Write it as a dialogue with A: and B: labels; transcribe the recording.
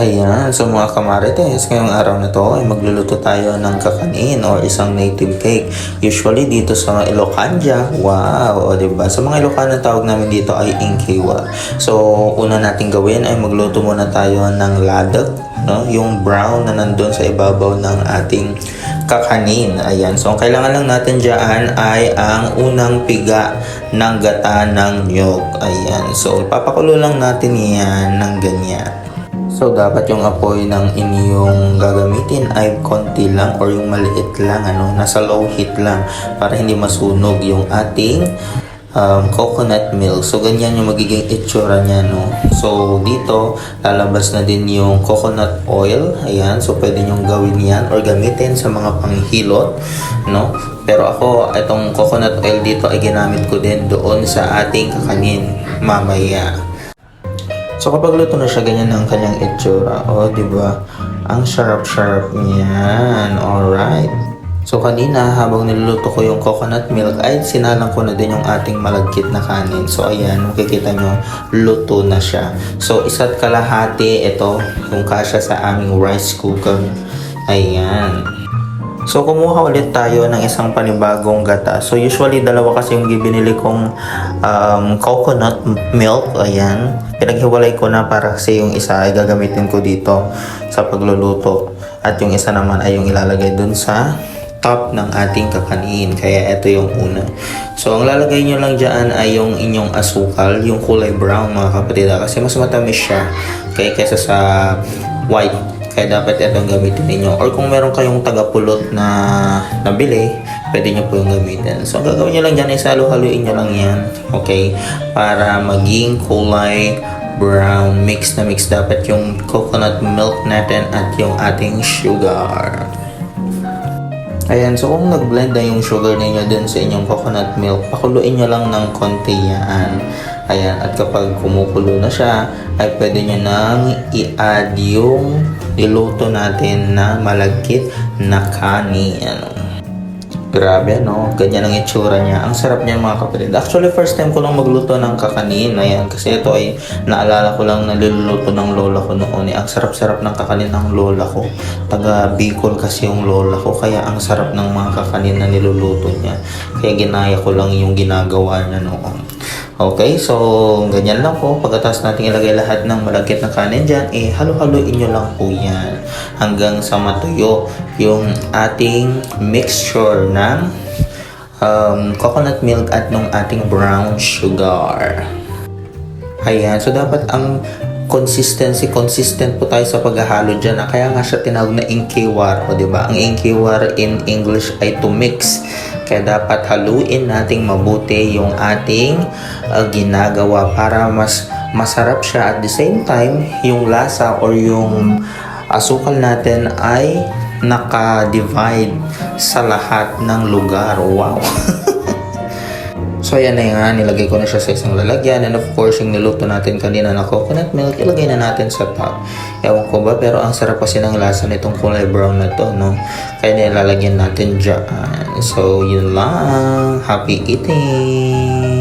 A: Ayan, so mga kamarites, ngayong araw na to ay magluluto tayo ng kakanin or isang native cake. Usually dito sa Ilocania, wow, o diba? Sa mga Ilocano tawag namin dito ay ingkewa. So, una natin gawin ay magluto muna tayo ng ladek, no? Yung brown na nandun sa ibabaw ng ating kakanin. Ayan, so ang kailangan lang natin dyan ay ang unang piga ng gata ng nyog. Ayan, so ipapakulo lang natin yan ng ganyan. So, dapat yung apoy ng inyong gagamitin ay konti lang or yung maliit lang, nasa low heat lang para hindi masunog yung ating coconut milk. So, ganyan yung magiging itsura niya, no? So, dito, lalabas na din yung coconut oil. Ayan, so pwede nyong gawin yan or gamitin sa mga panghilot, no? Pero ako, itong coconut oil dito ay ginamit ko din doon sa ating kakanin mamaya. So kapag luto na siya, ganyan ang kanyang itsura. O, diba? Ang sharp-sharp niyan. Alright. So kanina, habang niluluto ko yung coconut milk, ay sinalang ko na din yung ating malagkit na kanin. So ayan, makikita nyo, luto na siya. So isa't kalahati, ito, yung kasya sa aming rice cooker. Ayan. So, kumuha ulit tayo ng isang panibagong gata. So, usually, dalawa kasi yung binili kong coconut milk. Ayan. Pinaghiwalay ko na para kasi yung isa ay gagamitin ko dito sa pagluluto. At yung isa naman ay yung ilalagay dun sa top ng ating kakanin. Kaya ito yung una. So, ang lalagay nyo lang dyan ay yung inyong asukal, yung kulay brown mga kapatid. Kasi mas matamis siya kaysa sa white. Kaya dapat itong gamitin ninyo. Or kung meron kayong tagapulot na nabili, pwede nyo po yung gamitin. So, ang gagawin nyo lang dyan is halo-haluin nyo lang yan. Okay? Para maging kulay brown. Mix na mix dapat yung coconut milk natin at yung ating sugar. Ayan, so kung nag-blend na yung sugar ninyo dun sa inyong coconut milk, pakuluin nyo lang ng konti yan. Ayan, at kapag kumukulo na siya, ay pwede nyo nang i-add yung niluto natin na malagkit na kanin. Grabe, no? Ganyan ang itsura niya. Ang sarap niya mga kapatid. Actually, first time ko lang magluto ng kakanin. Ayan, kasi ito ay naalala ko lang na niluluto ng lola ko noon. Ang sarap-sarap ng kakanin ng lola ko. Taga Bicol kasi yung lola ko. Kaya ang sarap ng mga kakanin na niluluto niya. Kaya ginaya ko lang yung ginagawa niya noon. Okay, so ganyan lang po. Pagkatapos natin ilagay lahat ng malagkit na kanin dyan, halo-haluin nyo lang po yan hanggang sa matuyo yung ating mixture ng coconut milk at ng ating brown sugar. Ayan, so dapat ang consistent po tayo sa paghahalo dyan. Kaya nga siya tinawag na ingkewar, o diba? Ang ingkewar in English ay to mix. Kaya dapat haluin nating mabuti yung ating ginagawa para mas masarap siya. At the same time, yung lasa or yung asukal natin ay naka-divide sa lahat ng lugar. Wow! So ayan na nga, nilagay ko na siya sa isang lalagyan. And of course, yung niluto natin kanina na coconut milk, ilagay na natin sa top. Ewan ko ba, pero ang sarap kasi ng lasa nitong kulay brown na to, no? Kaya nilalagyan natin dyan. So yun lang. Happy eating!